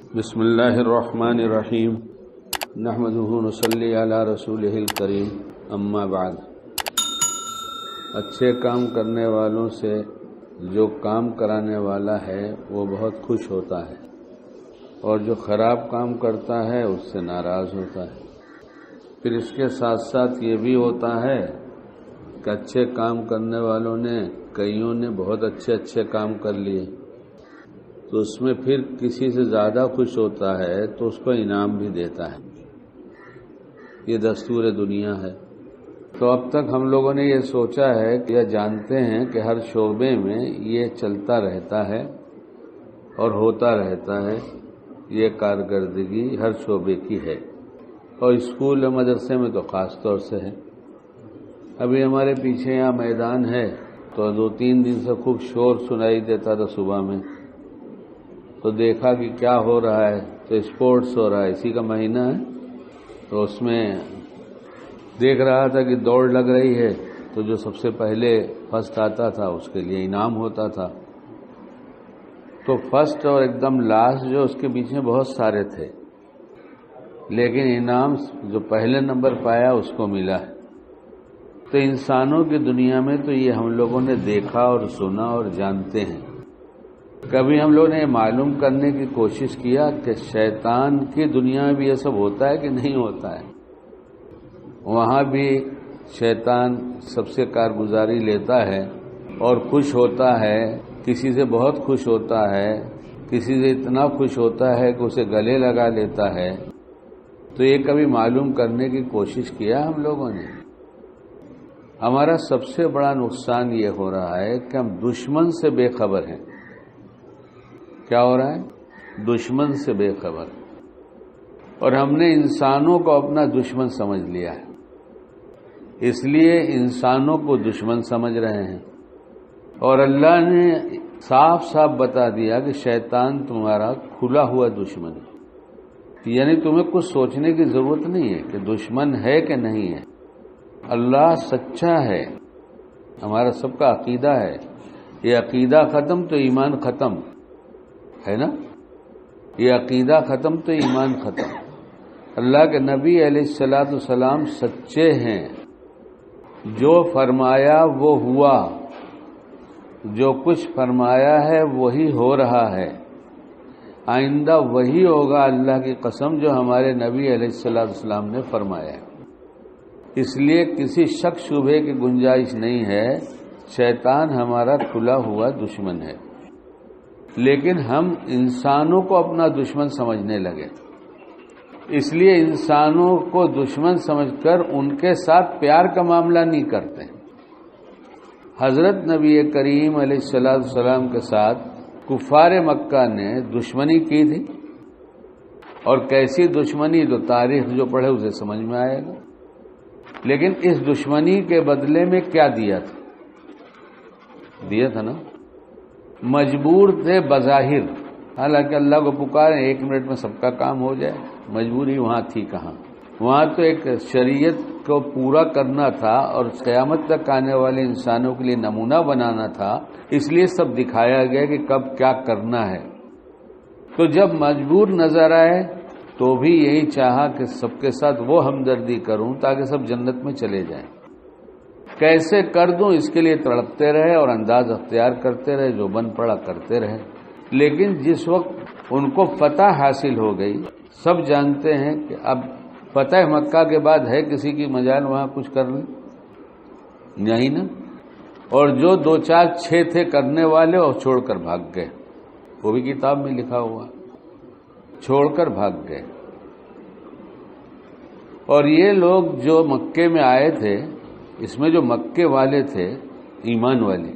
بسم اللہ الرحمن الرحیم نحمدہ ونصلی علی رسولہ الکریم اما بعد۔ اچھے کام کرنے والوں سے جو کام کرانے والا ہے وہ بہت خوش ہوتا ہے، اور جو خراب کام کرتا ہے اس سے ناراض ہوتا ہے۔ پھر اس کے ساتھ ساتھ یہ بھی ہوتا ہے کہ اچھے کام کرنے والوں نے کئیوں نے بہت اچھے کام کر لیے تو اس میں پھر کسی سے زیادہ خوش ہوتا ہے تو اس کو انعام بھی دیتا ہے۔ یہ دستور دنیا ہے۔ تو اب تک ہم لوگوں نے یہ سوچا ہے کہ یا جانتے ہیں کہ ہر شعبے میں یہ چلتا رہتا ہے اور ہوتا رہتا ہے، یہ کارکردگی ہر شعبے کی ہے، اور اسکول اور مدرسے میں تو خاص طور سے ہے۔ ابھی ہمارے پیچھے یہاں میدان ہے تو 2-3 دن سے خوب شور سنائی دیتا تھا صبح میں، تو دیکھا کہ کیا ہو رہا ہے، تو اسپورٹس ہو رہا ہے، اسی کا مہینہ ہے، تو اس میں دیکھ رہا تھا کہ دوڑ لگ رہی ہے، تو جو سب سے پہلے فرسٹ آتا تھا اس کے لیے انعام ہوتا تھا۔ تو فرسٹ اور ایک دم لاسٹ جو اس کے بیچ میں بہت سارے تھے، لیکن انعام جو پہلے نمبر پایا اس کو ملا ہے۔ تو انسانوں کی دنیا میں تو یہ ہم لوگوں نے دیکھا اور سنا اور جانتے ہیں۔ کبھی ہم لوگوں نے معلوم کرنے کی کوشش کیا کہ شیطان کی دنیا میں بھی یہ سب ہوتا ہے کہ نہیں ہوتا ہے؟ وہاں بھی شیطان سب سے کارگزاری لیتا ہے اور خوش ہوتا ہے، کسی سے بہت خوش ہوتا ہے، کسی سے اتنا خوش ہوتا ہے کہ اسے گلے لگا لیتا ہے۔ تو یہ کبھی معلوم کرنے کی کوشش کیا ہم لوگوں نے؟ ہمارا سب سے بڑا نقصان یہ ہو رہا ہے کہ ہم دشمن سے بے خبر ہیں۔ کیا ہو رہا ہے؟ دشمن سے بے خبر، اور ہم نے انسانوں کو اپنا دشمن سمجھ لیا ہے، اس لیے انسانوں کو دشمن سمجھ رہے ہیں۔ اور اللہ نے صاف صاف بتا دیا کہ شیطان تمہارا کھلا ہوا دشمن ہے، یعنی تمہیں کچھ سوچنے کی ضرورت نہیں ہے کہ دشمن ہے کہ نہیں ہے۔ اللہ سچا ہے، ہمارا سب کا عقیدہ ہے، یہ عقیدہ ختم تو ایمان ختم ہے نا، یہ عقیدہ ختم تو ایمان ختم۔ اللہ کے نبی علیہ السلام سچے ہیں، جو فرمایا وہ ہوا، جو کچھ فرمایا ہے وہی ہو رہا ہے، آئندہ وہی ہوگا، اللہ کی قسم، جو ہمارے نبی علیہ السلام نے فرمایا ہے۔ اس لیے کسی شک شبہے کی گنجائش نہیں ہے، شیطان ہمارا کھلا ہوا دشمن ہے، لیکن ہم انسانوں کو اپنا دشمن سمجھنے لگے، اس لیے انسانوں کو دشمن سمجھ کر ان کے ساتھ پیار کا معاملہ نہیں کرتے۔ حضرت نبی کریم علیہ السلام کے ساتھ کفار مکہ نے دشمنی کی تھی، اور کیسی دشمنی تو تاریخ جو پڑھے اسے سمجھ میں آئے گا۔ لیکن اس دشمنی کے بدلے میں کیا دیا تھا نا، مجبور تھے بظاہر، حالانکہ اللہ کو پکارے 1 منٹ میں سب کا کام ہو جائے، مجبوری وہاں تھی کہاں؟ وہاں تو ایک شریعت کو پورا کرنا تھا اور قیامت تک آنے والے انسانوں کے لیے نمونہ بنانا تھا، اس لیے سب دکھایا گیا کہ کب کیا کرنا ہے۔ تو جب مجبور نظر آئے تو بھی یہی چاہا کہ سب کے ساتھ وہ ہمدردی کروں تاکہ سب جنت میں چلے جائیں۔ کیسے کر دوں اس کے لیے تڑپتے رہے اور انداز اختیار کرتے رہے، جو بن پڑا کرتے رہے۔ لیکن جس وقت ان کو فتح حاصل ہو گئی، سب جانتے ہیں کہ اب فتح مکہ کے بعد ہے کسی کی مجال وہاں کچھ کرنے؟ نہیں نا۔ اور جو 2-4-6 تھے کرنے والے اور چھوڑ کر بھاگ گئے، وہ بھی کتاب میں لکھا ہوا، چھوڑ کر بھاگ گئے۔ اور یہ لوگ جو مکے میں آئے تھے، اس میں جو مکے والے تھے ایمان والے،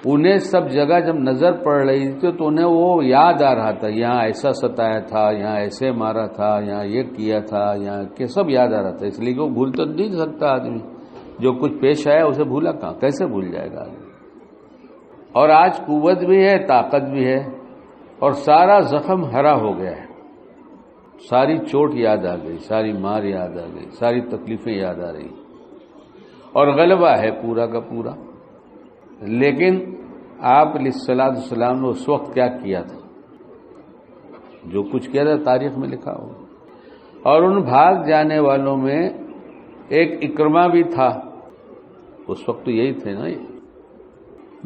انہیں سب جگہ جب نظر پڑ رہی تھی تو انہیں وہ یاد آ رہا تھا، یہاں ایسا ستایا تھا، یہاں ایسے مارا تھا، یہاں یہ کیا تھا، یہاں کہ سب یاد آ رہا تھا، اس لیے کہ وہ بھول تو نہیں سکتا آدمی، جو کچھ پیش آیا اسے بھولا کہاں، کیسے بھول جائے گا آدمی؟ اور آج قوت بھی ہے، طاقت بھی ہے، اور سارا زخم ہرا ہو گیا ہے، ساری چوٹ یاد آ گئی، ساری مار یاد آ گئی، ساری تکلیفیں یاد آ رہی، اور غلبہ ہے پورا کا پورا۔ لیکن آپ علیہ السلام نے اس وقت کیا کیا تھا؟ جو کچھ کیا تھا تاریخ میں لکھا ہوا. اور ان بھاگ جانے والوں میں ایک اکرمہ بھی تھا. اس وقت تو یہی تھے نا,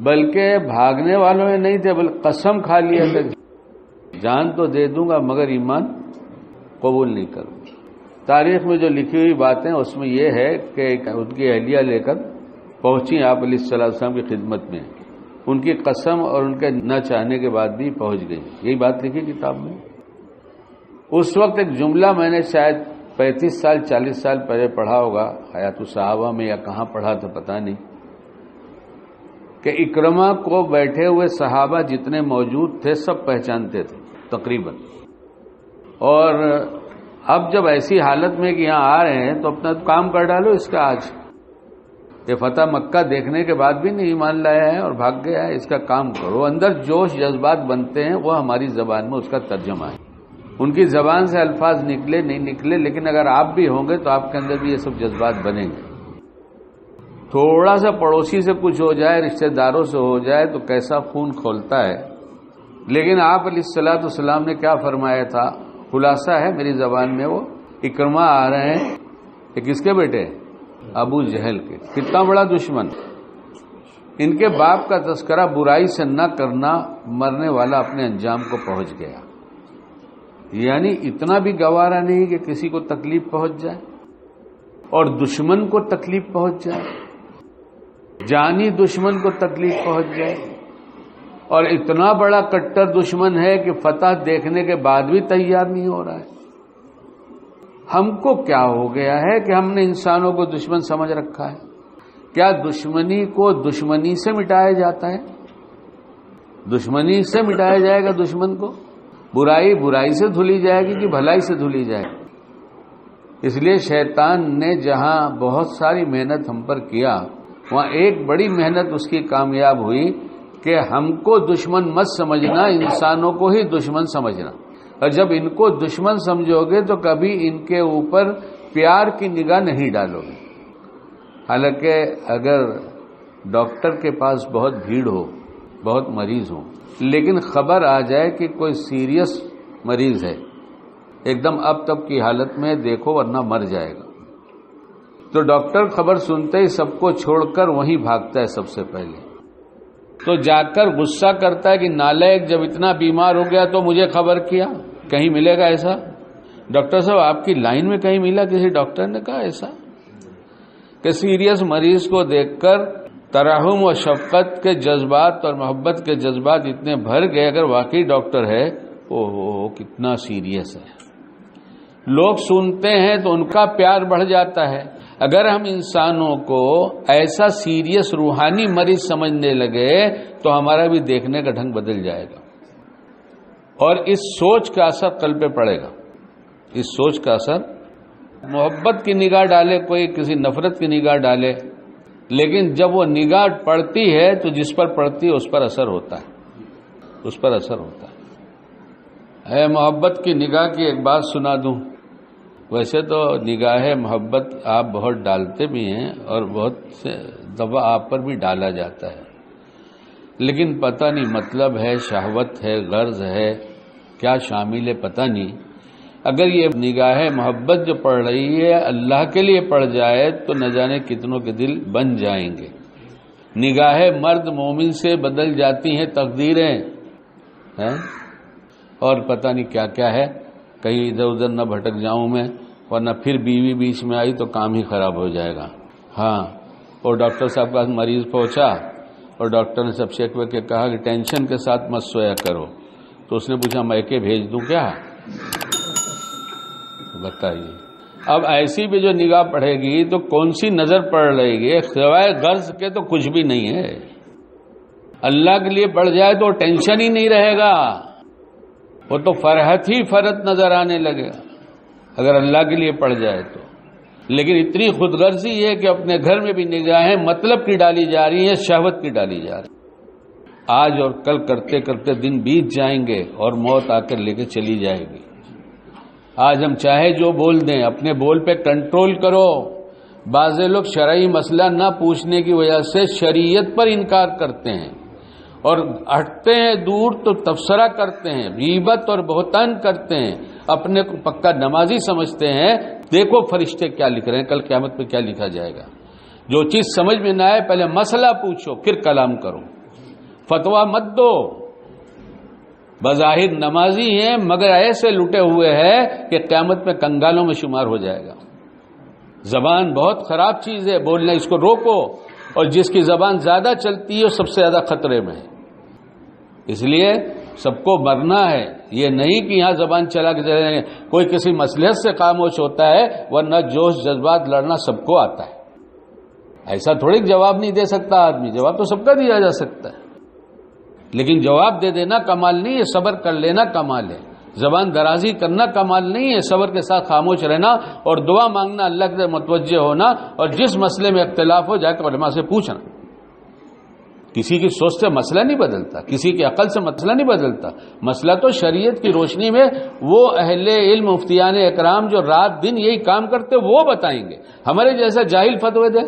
بلکہ بھاگنے والوں میں نہیں تھے بلکہ قسم کھا لیا تھا جان تو دے دوں گا مگر ایمان قبول نہیں کروں. تاریخ میں جو لکھی ہوئی باتیں اس میں یہ ہے کہ ان کی اہلیہ لے کر پہنچی آپ علیہ السلام کی خدمت میں, ان کی قسم اور ان کے نہ چاہنے کے بعد بھی پہنچ گئی. یہی بات لکھی کتاب میں. اس وقت ایک جملہ میں نے شاید 35 سال 40 سال پہلے پڑھا ہوگا, حیات الصحابہ میں یا کہاں پڑھا تھا پتہ نہیں, کہ اکرمہ کو بیٹھے ہوئے صحابہ جتنے موجود تھے سب پہچانتے تھے تقریباً. اور اب جب ایسی حالت میں کہ یہاں آ رہے ہیں تو اپنا کام کر ڈالو اس کا. آج یہ فتح مکہ دیکھنے کے بعد بھی نہیں ایمان لایا ہے اور بھاگ گیا ہے, اس کا کام کرو. اندر جوش جذبات بنتے ہیں وہ ہماری زبان میں اس کا ترجمہ ہے. ان کی زبان سے الفاظ نکلے نہیں نکلے, لیکن اگر آپ بھی ہوں گے تو آپ کے اندر بھی یہ سب جذبات بنیں گے. تھوڑا سا پڑوسی سے کچھ ہو جائے, رشتہ داروں سے ہو جائے تو کیسا خون کھولتا ہے. لیکن آپ علیہ الصلوۃ والسلام نے کیا فرمایا تھا, خلاصہ ہے میری زبان میں, وہ اکرمہ آ رہے ہیں, یہ کس کے بیٹے, ابو جہل کے. کتنا بڑا دشمن. ان کے باپ کا تذکرہ برائی سے نہ کرنا مرنے والا اپنے انجام کو پہنچ گیا. یعنی اتنا بھی گوارا نہیں کہ کسی کو تکلیف پہنچ جائے اور دشمن کو تکلیف پہنچ جائے, جانی دشمن کو تکلیف پہنچ جائے. اور اتنا بڑا کٹر دشمن ہے کہ فتح دیکھنے کے بعد بھی تیار نہیں ہو رہا ہے. ہم کو کیا ہو گیا ہے کہ ہم نے انسانوں کو دشمن سمجھ رکھا ہے؟ کیا دشمنی کو دشمنی سے مٹایا جاتا ہے؟ دشمنی سے مٹایا جائے گا دشمن کو؟ برائی برائی سے دھلی جائے گی کہ بھلائی سے دھلی جائے گی؟ اس لیے شیطان نے جہاں بہت ساری محنت ہم پر کیا, وہاں ایک بڑی محنت اس کی کامیاب ہوئی کہ ہم کو دشمن مت سمجھنا, انسانوں کو ہی دشمن سمجھنا. اور جب ان کو دشمن سمجھو گے تو کبھی ان کے اوپر پیار کی نگاہ نہیں ڈالو گے. حالانکہ اگر ڈاکٹر کے پاس بہت بھیڑ ہو, بہت مریض ہو, لیکن خبر آ جائے کہ کوئی سیریس مریض ہے, ایک دم اب تب کی حالت میں, دیکھو ورنہ مر جائے گا, تو ڈاکٹر خبر سنتے ہی سب کو چھوڑ کر وہیں بھاگتا ہے سب سے پہلے. تو جا کر غصہ کرتا ہے کہ نالائق, جب اتنا بیمار ہو گیا تو مجھے خبر کیا. کہیں ملے گا ایسا؟ ڈاکٹر صاحب آپ کی لائن میں کہیں ملا کسی ڈاکٹر نے کہا ایسا کہ سیریس مریض کو دیکھ کر ترحم و شفقت کے جذبات اور محبت کے جذبات اتنے بھر گئے, اگر واقعی ڈاکٹر ہے, اوہ کتنا سیریس ہے. لوگ سنتے ہیں تو ان کا پیار بڑھ جاتا ہے. اگر ہم انسانوں کو ایسا سیریس روحانی مریض سمجھنے لگے تو ہمارا بھی دیکھنے کا ڈھنگ بدل جائے گا, اور اس سوچ کا اثر قلب پہ پڑے گا. اس سوچ کا اثر, محبت کی نگاہ ڈالے کوئی, کسی نفرت کی نگاہ ڈالے, لیکن جب وہ نگاہ پڑتی ہے تو جس پر پڑتی ہے اس پر اثر ہوتا ہے, اس پر اثر ہوتا ہے. اے محبت کی نگاہ کی ایک بات سنا دوں. ویسے تو نگاہ محبت آپ بہت ڈالتے بھی ہیں اور بہت سے دفعہ آپ پر بھی ڈالا جاتا ہے, لیکن پتہ نہیں مطلب ہے, شہوت ہے, غرض ہے, کیا شامل ہے پتہ نہیں. اگر یہ نگاہ محبت جو پڑ رہی ہے اللہ کے لیے پڑ جائے تو نہ جانے کتنوں کے دل بن جائیں گے. نگاہ مرد مومن سے بدل جاتی ہیں تقدیریں, اور پتہ نہیں کیا کیا ہے. کہیں ادھر ادھر نہ بھٹک جاؤں میں, ورنہ پھر بیوی بیچ میں آئی تو کام ہی خراب ہو جائے گا. ہاں, اور ڈاکٹر صاحب کے پاس مریض پہنچا اور ڈاکٹر نے سب چیک کے کہا کہ ٹینشن کے ساتھ مت سویا کرو. تو اس نے پوچھا میکے بھیج دوں کیا؟ بتائیے. اب ایسی بھی جو نگاہ پڑے گی تو کون سی نظر پڑ رہے گی؟ سوائے غرض کے تو کچھ بھی نہیں ہے. اللہ کے لیے پڑ جائے تو ٹینشن ہی نہیں رہے گا, وہ تو فرحت ہی فرحت نظر آنے لگے گا اگر اللہ کے لیے پڑ جائے تو. لیکن اتنی خود غرضی ہے کہ اپنے گھر میں بھی نگاہیں مطلب کی ڈالی جا رہی ہیں, شہوت کی ڈالی جا رہی. آج اور کل کرتے کرتے دن بیت جائیں گے اور موت آ کر لے کے چلی جائے گی. آج ہم چاہے جو بول دیں, اپنے بول پہ کنٹرول کرو. بعض لوگ شرعی مسئلہ نہ پوچھنے کی وجہ سے شریعت پر انکار کرتے ہیں, اور ہٹتے ہیں دور تو تبصرہ کرتے ہیں، غیبت اور بہتان کرتے ہیں، اپنے کو پکا نمازی سمجھتے ہیں۔ دیکھو فرشتے کیا لکھ رہے ہیں، کل قیامت پہ کیا لکھا جائے گا۔ جو چیز سمجھ میں نہ آئے پہلے مسئلہ پوچھو پھر کلام کرو، فتویٰ مت دو۔ بظاہر نمازی ہیں مگر ایسے لٹے ہوئے ہیں کہ قیامت میں کنگالوں میں شمار ہو جائے گا۔ زبان بہت خراب چیز ہے، بولنا اس کو روکو، اور جس کی زبان زیادہ چلتی ہے وہ سب سے زیادہ خطرے میں ہے۔ اس لیے سب کو مرنا ہے، یہ نہیں کہ یہاں زبان چلا کے چلے جائیں۔ کوئی کسی مصلحت سے خاموش ہوتا ہے، ورنہ جوش جذبات لڑنا سب کو آتا ہے۔ ایسا تھوڑی جواب نہیں دے سکتا آدمی، جواب تو سب کا دیا جا سکتا ہے، لیکن جواب دے دینا کمال نہیں ہے، صبر کر لینا کمال ہے۔ زبان درازی کرنا کمال نہیں ہے، صبر کے ساتھ خاموش رہنا اور دعا مانگنا، اللہ کے متوجہ ہونا، اور جس مسئلے میں اختلاف ہو جا کے علماء سے پوچھنا۔ کسی کی سوچ سے مسئلہ نہیں بدلتا، کسی کی عقل سے مسئلہ نہیں بدلتا، مسئلہ تو شریعت کی روشنی میں وہ اہل علم مفتیان اکرام جو رات دن یہی کام کرتے وہ بتائیں گے۔ ہمارے جیسا جاہل فتوے دے۔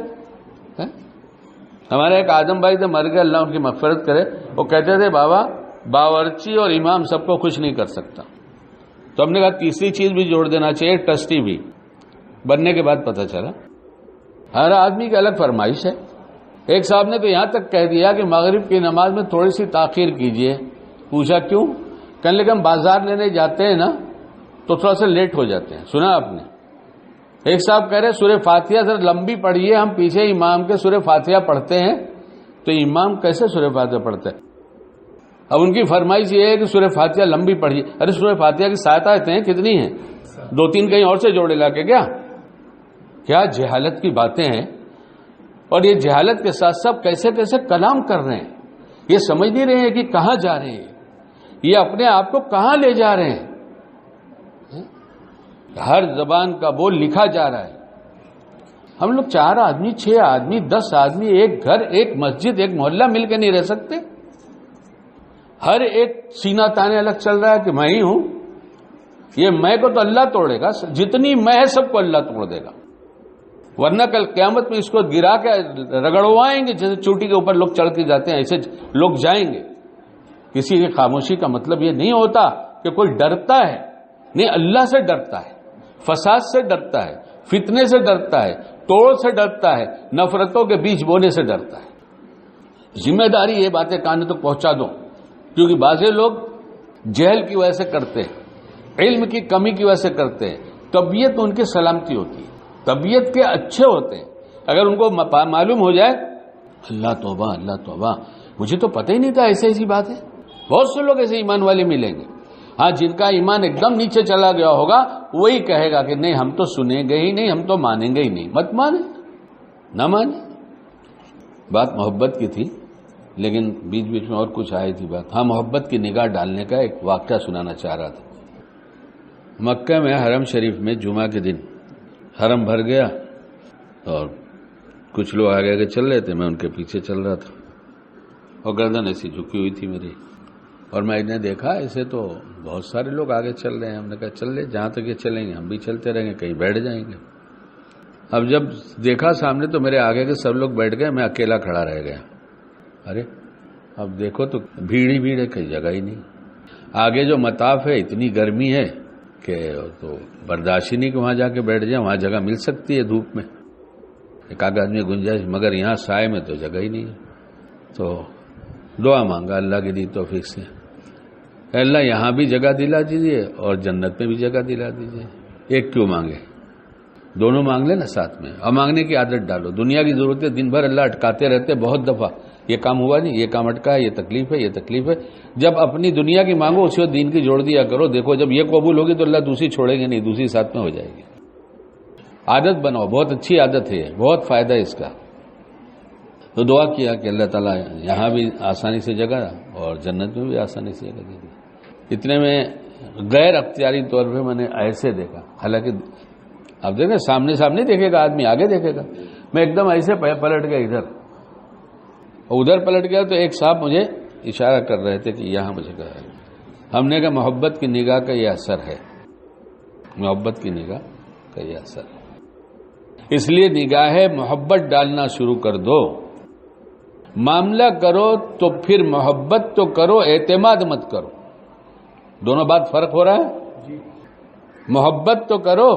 ہمارے ایک آدم بھائی تھے، مر گئے، اللہ ان کی مغفرت کرے، وہ کہتے تھے بابا باورچی اور امام سب کو خوش نہیں کر سکتا۔ تو ہم نے کہا تیسری چیز بھی جوڑ دینا چاہیے، ٹرسٹی بھی۔ بننے کے بعد پتہ چلا ہر آدمی کی الگ فرمائش ہے۔ ایک صاحب نے تو یہاں تک کہہ دیا کہ مغرب کی نماز میں تھوڑی سی تاخیر کیجئے۔ پوچھا کیوں؟ کہنے لگے ہم بازار لینے جاتے ہیں نا تو تھوڑا سا لیٹ ہو جاتے ہیں۔ سنا آپ نے؟ ایک صاحب کہہ رہے سورہ فاتحہ ذرا لمبی پڑھیے، ہم پیچھے امام کے سورہ فاتحہ پڑھتے ہیں، تو امام کیسے سورہ فاتحہ پڑھتے ہیں؟ اب ان کی فرمائش یہ ہے کہ سورہ فاتحہ لمبی پڑھیے۔ ارے سورہ فاتحہ کی 7 آیتیں ہیں، کتنی ہیں؟ 2-3 کہیں اور سے جوڑے لا کے کیا جہالت کی باتیں ہیں۔ اور یہ جہالت کے ساتھ ساتھ کیسے کیسے کلام کر رہے ہیں، یہ سمجھ نہیں رہے ہیں کہ کہاں جا رہے ہیں، یہ اپنے آپ کو کہاں لے جا رہے ہیں۔ ہر زبان کا بول لکھا جا رہا ہے۔ ہم لوگ 4 آدمی 6 آدمی 10 آدمی ایک گھر ایک مسجد ایک محلہ مل کے نہیں رہ سکتے۔ ہر ایک سینہ تانے الگ چل رہا ہے کہ میں ہی ہوں، یہ میں کو تو اللہ توڑے گا، جتنی میں ہے سب کو اللہ توڑ دے گا، ورنہ کل قیامت میں اس کو گرا کے رگڑوائیں گے، جیسے چوٹی کے اوپر لوگ چڑھ کے جاتے ہیں ایسے لوگ جائیں گے۔ کسی کی خاموشی کا مطلب یہ نہیں ہوتا کہ کوئی ڈرتا ہے، نہیں، اللہ سے ڈرتا ہے، فساد سے ڈرتا ہے، فتنے سے ڈرتا ہے، توڑ سے ڈرتا ہے، نفرتوں کے بیچ بونے سے ڈرتا ہے۔ ذمہ داری یہ باتیں کان تک پہنچا دو، کیونکہ بعض لوگ جہل کی وجہ سے کرتے ہیں، علم کی کمی کی وجہ سے کرتے ہیں، طبیعت ان کی سلامتی ہوتی ہے، طبیعت کے اچھے ہوتے ہیں، اگر ان کو معلوم ہو جائے اللہ توبہ اللہ توبہ، مجھے تو پتہ ہی نہیں تھا ایسی بات ہے۔ بہت سے لوگ ایسے ایمان والے ملیں گے، ہاں جن کا ایمان ایک دم نیچے چلا گیا ہوگا وہی کہے گا کہ نہیں ہم تو سنیں گے ہی نہیں، ہم تو مانیں گے ہی نہیں۔ مت مانیں، نہ مانیں۔ بات محبت کی تھی، لیکن بیچ بیچ میں اور کچھ آئی تھی بات۔ ہاں، محبت کی نگاہ ڈالنے کا ایک واقعہ سنانا چاہ رہا تھا۔ مکہ میں حرم شریف میں جمعہ کے دن حرم بھر گیا اور کچھ لوگ آگے آگے چل رہے تھے، میں ان کے پیچھے چل رہا تھا اور گردن ایسی جھکی ہوئی تھی میری، اور میں نے دیکھا ایسے تو بہت سارے لوگ آگے چل رہے ہیں۔ ہم نے کہا چل لے، جہاں تک یہ چلیں گے ہم بھی چلتے رہیں گے، کہیں بیٹھ جائیں گے۔ اب جب دیکھا سامنے تو میرے آگے کے سب لوگ بیٹھ گئے، میں اکیلا کھڑا رہ گیا۔ ارے اب دیکھو تو بھیڑ ہی بھیڑ ہے، کہیں جگہ ہی نہیں۔ آگے جو مطاف ہے اتنی گرمی ہے کہ تو برداشت ہی نہیں کہ وہاں جا کے بیٹھ جائیں، وہاں جگہ مل سکتی ہے دھوپ میں، ایک آدھ آدمی گنجائش، مگر یہاں سائے میں تو جگہ ہی نہیں ہے۔ تو دعا مانگا اللہ کی دی توفیق سے، اے اللہ یہاں بھی جگہ دلا دیجیے اور جنت میں بھی جگہ دلا دیجیے۔ ایک کیوں مانگے، دونوں مانگ لیں نا ساتھ میں، اور مانگنے کی عادت ڈالو۔ دنیا کی ضرورتیں دن بھر اللہ اٹکاتے رہتے، بہت دفعہ یہ کام ہوا نہیں، یہ کام اٹکا ہے، یہ تکلیف ہے، یہ تکلیف ہے۔ جب اپنی دنیا کی مانگو اسی وقت دین کی جوڑ دیا کرو، دیکھو جب یہ قبول ہوگی تو اللہ دوسری چھوڑیں گے نہیں، دوسری ساتھ میں ہو جائے گی۔ عادت بناؤ، بہت اچھی عادت ہے، بہت فائدہ ہے اس کا۔ تو دعا کیا کہ اللہ تعالیٰ یہاں بھی آسانی سے جگہ اور جنت میں بھی آسانی سے جگہ دے دی۔ اتنے میں غیر اختیاری طور پہ میں نے ایسے دیکھا، حالانکہ اب دیکھیں سامنے دیکھے گا آدمی، آگے دیکھے گا، میں ایک دم ایسے پلٹ گیا ادھر، اور ادھر پلٹ گیا تو ایک صاحب مجھے اشارہ کر رہے تھے کہ یہاں مجھے کہا ہے۔ ہم نے کہا محبت کی نگاہ کا یہ اثر ہے، محبت کی نگاہ کا یہ اثر ہے، اس لیے نگاہ محبت ڈالنا شروع کر دو۔ معاملہ کرو تو پھر محبت تو کرو، اعتماد مت کرو. دونوں بات فرق ہو رہا ہے. محبت تو کرو،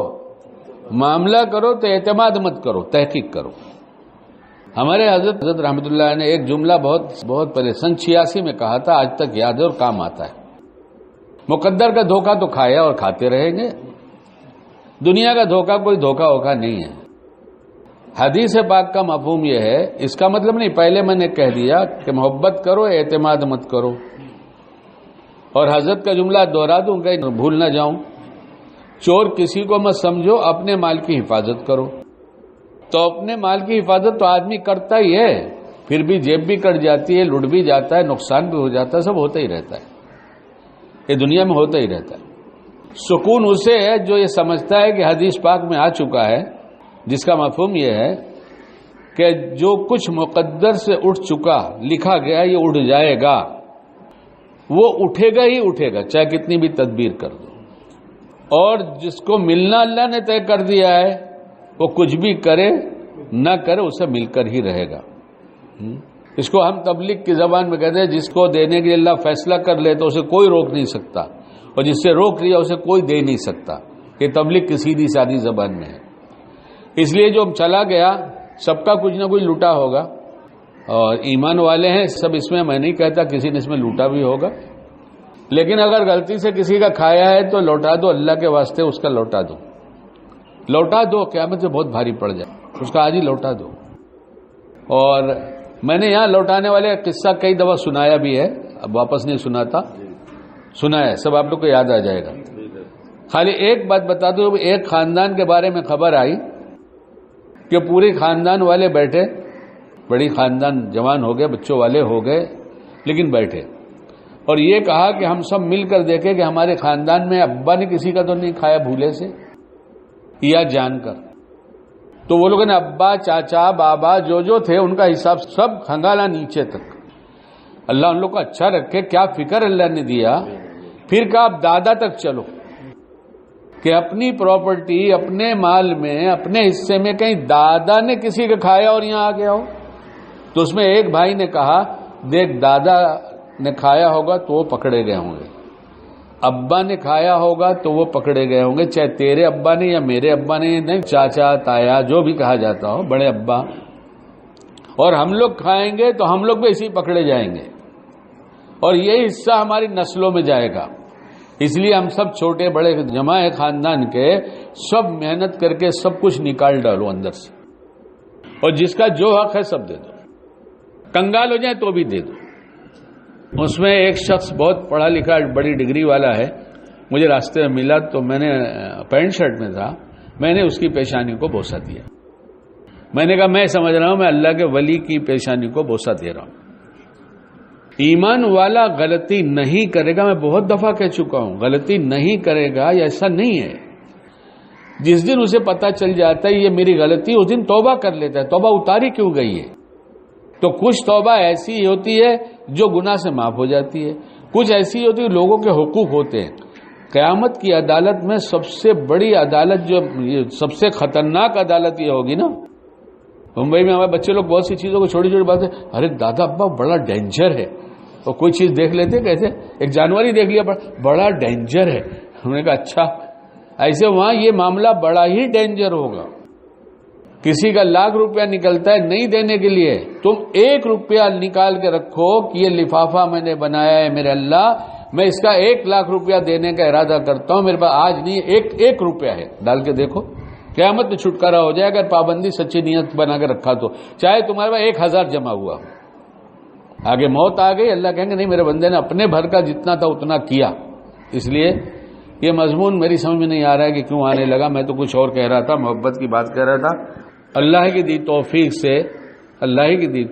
معاملہ کرو تو اعتماد مت کرو، تحقیق کرو. ہمارے حضرت رحمۃ اللہ نے ایک جملہ بہت پہلے سن 86 میں کہا تھا، آج تک یاد ہے اور کام آتا ہے. مقدر کا دھوکہ تو کھایا اور کھاتے رہیں گے، دنیا کا دھوکہ کوئی دھوکہ نہیں ہے. حدیث پاک کا مفہوم یہ ہے، اس کا مطلب نہیں، پہلے میں نے کہہ دیا کہ محبت کرو، اعتماد مت کرو. اور حضرت کا جملہ دوہرا دوں کہ بھول نہ جاؤں، چور کسی کو مت سمجھو، اپنے مال کی حفاظت کرو. تو اپنے مال کی حفاظت تو آدمی کرتا ہی ہے، پھر بھی جیب بھی کٹ جاتی ہے، لٹ بھی جاتا ہے، نقصان بھی ہو جاتا ہے، سب ہوتا ہی رہتا ہے، یہ دنیا میں ہوتا ہی رہتا ہے. سکون اسے ہے جو یہ سمجھتا ہے کہ حدیث پاک میں آ چکا ہے، جس کا مفہوم یہ ہے کہ جو کچھ مقدر سے اٹھ چکا، لکھا گیا، یہ اٹھ جائے گا، وہ اٹھے گا ہی اٹھے گا، چاہے کتنی بھی تدبیر کر دو. اور جس کو ملنا اللہ نے طے کر دیا ہے، وہ کچھ بھی کرے نہ کرے اسے مل کر ہی رہے گا. اس کو ہم تبلیغ کی زبان میں کہتے ہیں، جس کو دینے کے لیے اللہ فیصلہ کر لے تو اسے کوئی روک نہیں سکتا، اور جس سے روک لیا اسے کوئی دے نہیں سکتا. یہ تبلیغ کی سیدھی سادی زبان میں ہے. اس لیے جو چلا گیا سب کا کچھ نہ کچھ لوٹا ہوگا، اور ایمان والے ہیں سب اس میں نہیں کہتا کسی نے اس میں لوٹا بھی ہوگا، لیکن اگر غلطی سے کسی کا کھایا ہے تو لوٹا دو، اللہ کے واسطے اس کا لوٹا دو، لوٹا دو، قیامت سے بہت بھاری پڑ جائے، اس کا آج ہی لوٹا دو. اور میں نے یہاں لوٹانے والے قصہ کئی دفعہ سنایا بھی ہے، اب واپس نہیں سناتا، سنایا ہے، سب آپ لوگ کو یاد آ جائے گا. خالی ایک بات بتا دوں، ایک خاندان کے بارے میں خبر آئی کہ پورے خاندان والے بیٹھے، بڑی خاندان جوان ہو گئے، بچوں والے ہو گئے، لیکن بیٹھے، اور یہ کہا کہ ہم سب مل کر دیکھیں کہ ہمارے خاندان میں ابا نے کسی کا تو نہیں کھایا بھولے سے یا جان کر. تو وہ لوگوں نے ابا، چاچا، بابا جو تھے ان کا حساب سب کھنگالا نیچے تک. اللہ ان لوگ کو اچھا رکھے، کیا فکر اللہ نے دیا. پھر کہا اب دادا تک چلو، کہ اپنی پراپرٹی، اپنے مال میں، اپنے حصے میں کہیں دادا نے کسی کا کھایا اور یہاں آ گیا ہو. تو اس میں ایک بھائی نے کہا دیکھ دادا نے کھایا ہوگا تو وہ پکڑے گئے ہوں گے، ابا نے کھایا ہوگا تو وہ پکڑے گئے ہوں گے، چاہے تیرے ابا نے یا میرے ابا نے، نہیں چاچا تایا جو بھی کہا جاتا ہو، بڑے ابا، اور ہم لوگ کھائیں گے تو ہم لوگ بھی اسی پکڑے جائیں گے، اور یہ حصہ ہماری نسلوں میں جائے گا. اس لیے ہم سب چھوٹے بڑے جمع ہے خاندان کے، سب محنت کر کے سب کچھ نکال ڈالو اندر سے، اور جس کا جو حق ہے سب دے دو، کنگال ہو جائے تو بھی دے دو. اس میں ایک شخص بہت پڑھا لکھا بڑی ڈگری والا ہے، مجھے راستے میں ملا تو میں نے پینٹ شرٹ میں تھا، میں نے اس کی پیشانی کو بوسہ دیا. میں نے کہا میں سمجھ رہا ہوں میں اللہ کے ولی کی پیشانی کو بوسہ دے رہا ہوں. ایمان والا غلطی نہیں کرے گا، میں بہت دفعہ کہہ چکا ہوں، غلطی نہیں کرے گا، یہ ایسا نہیں ہے. جس دن اسے پتا چل جاتا ہے یہ میری غلطی، اس دن توبہ کر لیتا ہے. توبہ اتاری کیوں گئی ہے؟ تو کچھ توبہ ایسی ہوتی ہے جو گناہ سے معاف ہو جاتی ہے، کچھ ایسی ہوتی ہے لوگوں کے حقوق ہوتے ہیں. قیامت کی عدالت میں سب سے بڑی عدالت، جو سب سے خطرناک عدالت یہ ہوگی نا، ممبئی میں ہمارے بچے لوگ بہت سی چیزوں کو چھوٹی چھوٹی باتیں، ارے دادا ابا بڑا ڈینجر ہے، تو کوئی چیز دیکھ لیتے کہتے ایک جانور ہی دیکھ لیا بڑا ڈینجر ہے. ہم نے کہا اچھا، ایسے وہاں یہ معاملہ بڑا ہی ڈینجر ہوگا. کسی کا ₹1,00,000 نکلتا ہے نہیں دینے کے لیے، تم ₹1 نکال کے رکھو کہ یہ لفافہ میں نے بنایا ہے میرے اللہ، میں اس کا ₹1,00,000 دینے کا ارادہ کرتا ہوں، میرے پاس آج نہیں ایک روپیہ ہے، ڈال کے دیکھو، قیامت میں چھٹکارا ہو جائے. اگر پابندی سچی نیت بنا کے رکھا تو چاہے تمہارے پاس 1,000 جمع ہوا ہو، آگے موت آ گئی، اللہ کہیں گے نہیں میرے بندے نے اپنے بھر کا جتنا تھا اتنا کیا. اس لیے یہ مضمون میری سمجھ میں نہیں آ رہا ہے کہ کیوں آنے لگا، میں تو کچھ اور کہہ رہا تھا، محبت کی بات کہہ رہا تھا. اللہ کی دی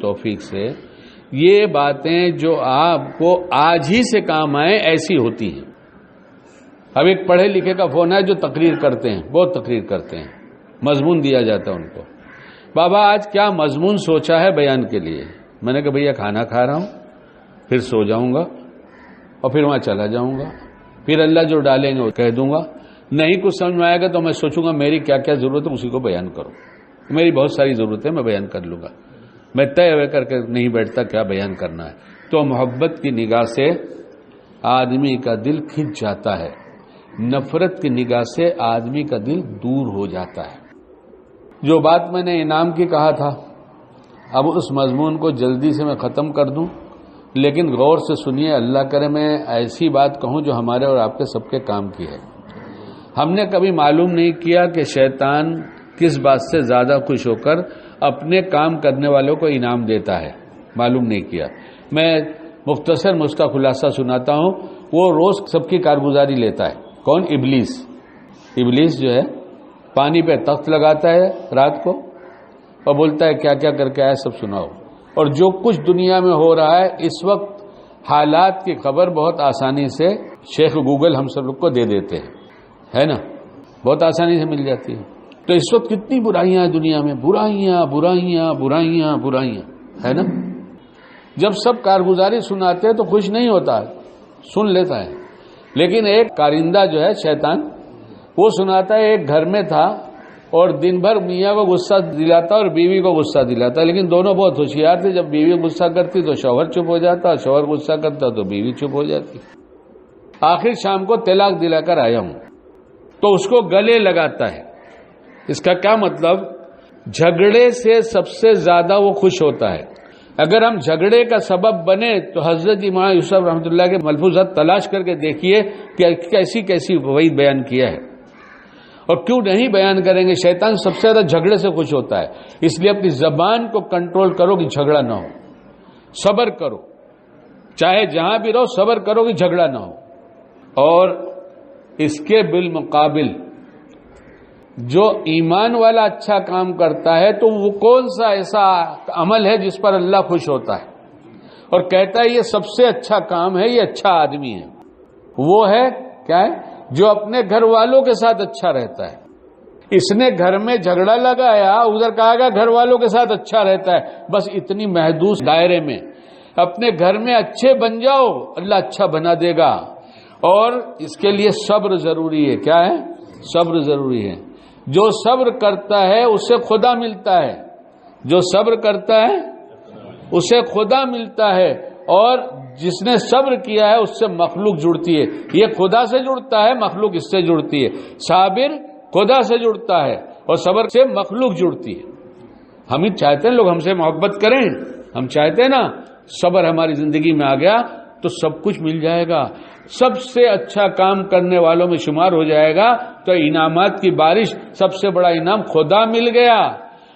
توفیق سے یہ باتیں جو آپ کو آج ہی سے کام آئیں ایسی ہوتی ہیں. اب ایک پڑھے لکھے کا فون ہے جو تقریر کرتے ہیں، بہت تقریر کرتے ہیں، مضمون دیا جاتا ہے ان کو، بابا آج کیا مضمون سوچا ہے بیان کے لیے؟ میں نے کہا بھیا کھانا کھا رہا ہوں، پھر سو جاؤں گا اور پھر وہاں چلا جاؤں گا، پھر اللہ جو ڈالیں گے وہ کہہ دوں گا. نہیں کچھ سمجھ میں آئے گا تو میں سوچوں گا میری کیا کیا ضرورت ہے اسی کو بیان کرو، میری بہت ساری ضرورت ہے میں بیان کر لوں گا. میں طے ہوئے کر کے نہیں بیٹھتا کیا بیان کرنا ہے. تو محبت کی نگاہ سے آدمی کا دل کھنچ جاتا ہے، نفرت کی نگاہ سے آدمی کا دل دور ہو جاتا ہے. جو بات میں نے انعام کی کہا تھا، اب اس مضمون کو جلدی سے میں ختم کر دوں، لیکن غور سے سنیے. اللہ کرے میں ایسی بات کہوں جو ہمارے اور آپ کے سب کے کام کی ہے. ہم نے کبھی معلوم نہیں کیا کہ شیطان کس بات سے زیادہ خوش ہو کر اپنے کام کرنے والوں کو انعام دیتا ہے، معلوم نہیں کیا. میں مختصر اس کا خلاصہ سناتا ہوں. وہ روز سب کی کارگزاری لیتا ہے. کون؟ ابلیس. ابلیس جو ہے پانی پہ تخت لگاتا ہے رات کو اور بولتا ہے کیا کیا کر کے آئے سب سناؤ. اور جو کچھ دنیا میں ہو رہا ہے اس وقت حالات کی خبر بہت آسانی سے شیخ گوگل ہم سب لوگ کو دے دیتے ہیں، ہے نا، بہت آسانی سے مل جاتی ہے. تو اس وقت کتنی برائیاں ہیں دنیا میں، برائیاں برائیاں برائیاں برائیاں، ہے نا. جب سب کارگزاری سناتے ہیں تو خوش نہیں ہوتا، سن لیتا ہے. لیکن ایک کارندہ جو ہے شیطان، وہ سناتا ہے. ایک گھر میں تھا اور دن بھر میاں کو غصہ دلاتا اور بیوی کو غصہ دلاتا، لیکن دونوں بہت ہوشیار تھے. جب بیوی غصہ کرتی تو شوہر چپ ہو جاتا، اور شوہر غصہ کرتا تو بیوی چپ ہو جاتی. آخر شام کو طلاق دلا کر آیا ہوں تو اس کو گلے لگاتا ہے. اس کا کیا مطلب؟ جھگڑے سے سب سے زیادہ وہ خوش ہوتا ہے. اگر ہم جھگڑے کا سبب بنے تو حضرت امام یوسف رحمۃ اللہ کے ملفوظات تلاش کر کے دیکھیے کہ کیسی کیسی وعید بیان کیا ہے. اور کیوں نہیں بیان کریں گے؟ شیطان سب سے زیادہ جھگڑے سے خوش ہوتا ہے. اس لیے اپنی زبان کو کنٹرول کرو کہ جھگڑا نہ ہو. صبر کرو، چاہے جہاں بھی رہو صبر کرو کہ جھگڑا نہ ہو. اور اس کے بالمقابل جو ایمان والا اچھا کام کرتا ہے تو وہ کون سا ایسا عمل ہے جس پر اللہ خوش ہوتا ہے اور کہتا ہے یہ سب سے اچھا کام ہے، یہ اچھا آدمی ہے؟ وہ ہے کیا ہے؟ جو اپنے گھر والوں کے ساتھ اچھا رہتا ہے. اس نے گھر میں جھگڑا لگایا، ادھر کہا گا گھر والوں کے ساتھ اچھا رہتا ہے. بس اتنی محدود دائرے میں اپنے گھر میں اچھے بن جاؤ، اللہ اچھا بنا دے گا. اور اس کے لیے صبر ضروری ہے. کیا ہے؟ صبر ضروری ہے. جو صبر کرتا ہے اسے خدا ملتا ہے. جو صبر کرتا ہے اسے خدا ملتا ہے. اور جس نے صبر کیا ہے اس سے مخلوق جڑتی ہے. یہ خدا سے جڑتا ہے، مخلوق اس سے جڑتی ہے. صابر خدا سے جڑتا ہے اور صبر سے مخلوق جڑتی ہے. ہم ہی چاہتے ہیں لوگ ہم سے محبت کریں، ہم چاہتے ہیں نا صبر ہماری زندگی میں آ گیا تو سب کچھ مل جائے گا، سب سے اچھا کام کرنے والوں میں شمار ہو جائے گا. تو انعامات کی بارش، سب سے بڑا انعام خدا مل گیا.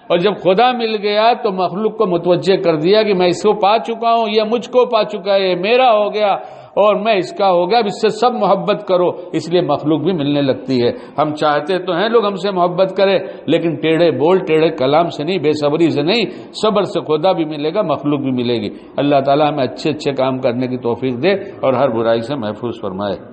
اور جب خدا مل گیا تو مخلوق کو متوجہ کر دیا کہ میں اس کو پا چکا ہوں، یہ مجھ کو پا چکا ہے، یہ میرا ہو گیا اور میں اس کا ہو گیا. اب اس سے سب محبت کرو. اس لیے مخلوق بھی ملنے لگتی ہے. ہم چاہتے تو ہیں لوگ ہم سے محبت کرے، لیکن ٹیڑھے بول ٹیڑھے کلام سے نہیں، بے صبری سے نہیں. صبر سے خدا بھی ملے گا، مخلوق بھی ملے گی. اللہ تعالی ہمیں اچھے اچھے کام کرنے کی توفیق دے اور ہر برائی سے محفوظ فرمائے.